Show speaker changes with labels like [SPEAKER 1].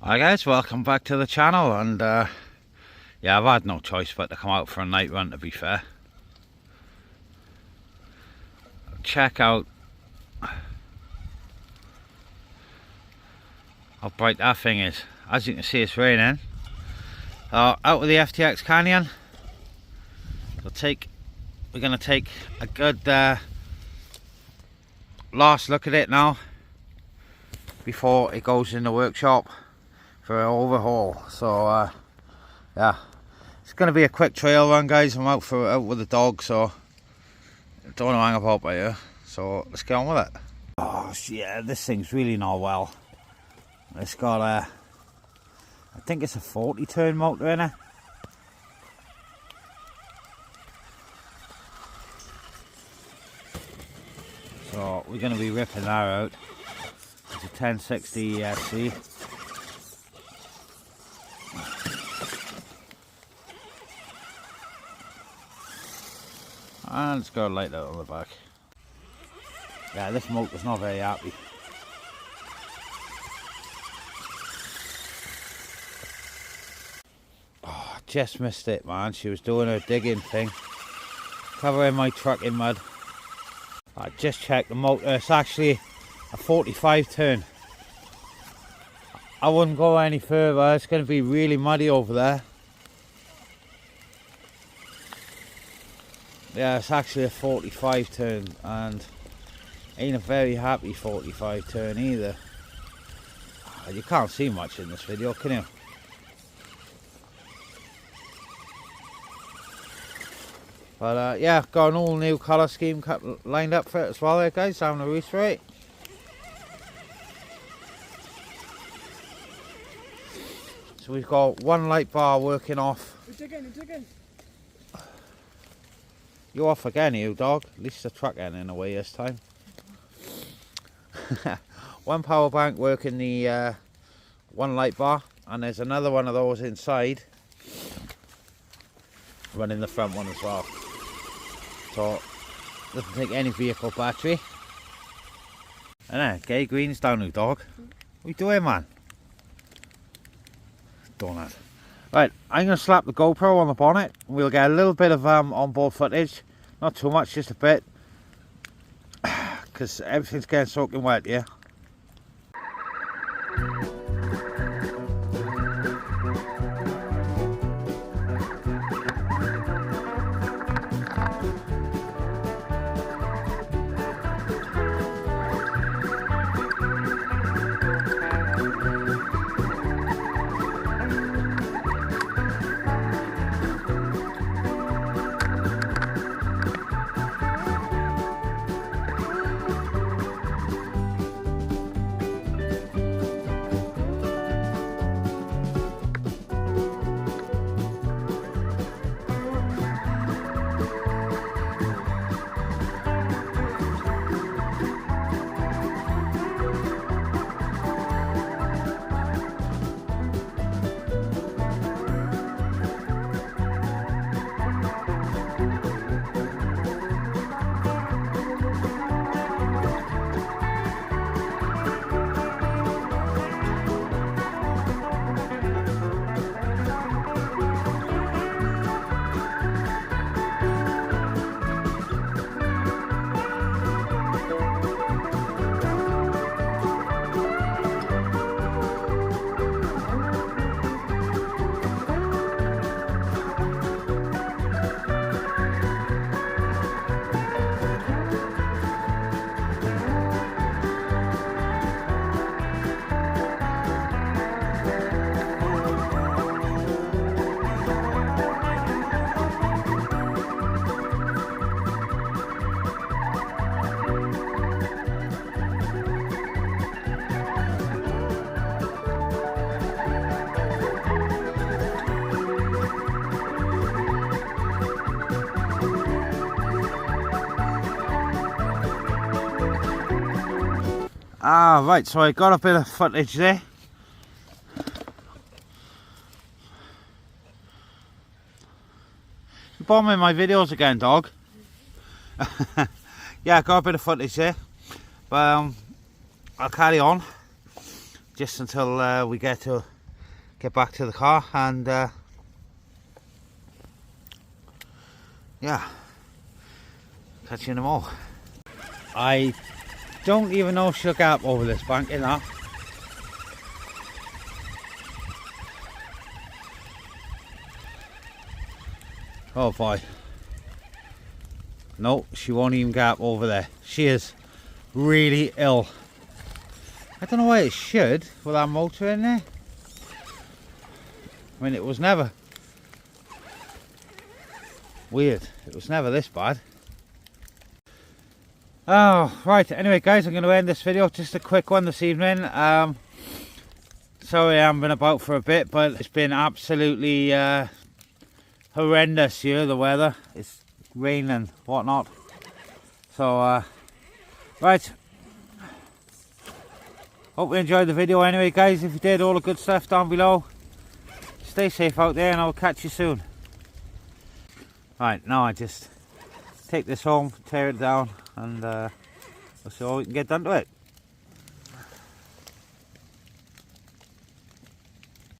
[SPEAKER 1] Hi guys, welcome back to the channel. And yeah, I've had no choice but to come out for a night run, to be fair. Check out how bright that thing is. As you can see, it's raining. Out with the FTX Canyon. We're going to take a good last look at it now before it goes in the workshop for an overhaul. So yeah, it's going to be a quick trail run, guys. I'm out with the dog, so I don't want to hang about by here. So let's get on with it. Oh yeah, this thing's really not well. It's got a, I think it's a 40 turn motor in it. So we're going to be ripping that out. It's a 1060 ESC. And it's got a light out on the back. Yeah, this motor's not very happy. Oh, I just missed it, man. She was doing her digging thing, covering my truck in mud. I just checked the motor. It's actually a 45 turn. I wouldn't go any further. It's going to be really muddy over there. Yeah, it's actually a 45 turn, and ain't a very happy 45 turn either. You can't see much in this video, can you? But yeah, got an all new colour scheme lined up for it as well there, guys. Having a race for it. So we've got one light bar working off.
[SPEAKER 2] You're digging.
[SPEAKER 1] You off again, you dog? At least the truck ain't in the way this time. One power bank working the one light bar, and there's another one of those inside running the front one as well. So doesn't take any vehicle battery. And then Gay Green's down, you dog. What you doing, man? Donut. Right, I'm going to slap the GoPro on the bonnet. We'll get a little bit of onboard footage. Not too much, just a bit. Because everything's getting soaking wet, yeah. Right, so I got a bit of footage there. You're bombing my videos again, dog. Yeah, I got a bit of footage there. But I'll carry on. just until we get back to the car, and yeah, catch you in a more. I don't even know if she'll get up over this bank in that. Oh boy. No, she won't even get up over there. She is really ill. I don't know why it should with that motor in there. I mean, it was never weird. It was never this bad. Oh, right. Anyway, guys, I'm going to end this video. Just a quick one this evening. Sorry I haven't been about for a bit, but it's been absolutely horrendous here, the weather. It's raining and whatnot. So, right. Hope you enjoyed the video anyway, guys. If you did, all the good stuff down below. Stay safe out there, and I'll catch you soon. Right, now I just take this home, tear it down, and we'll see what we can get done to it.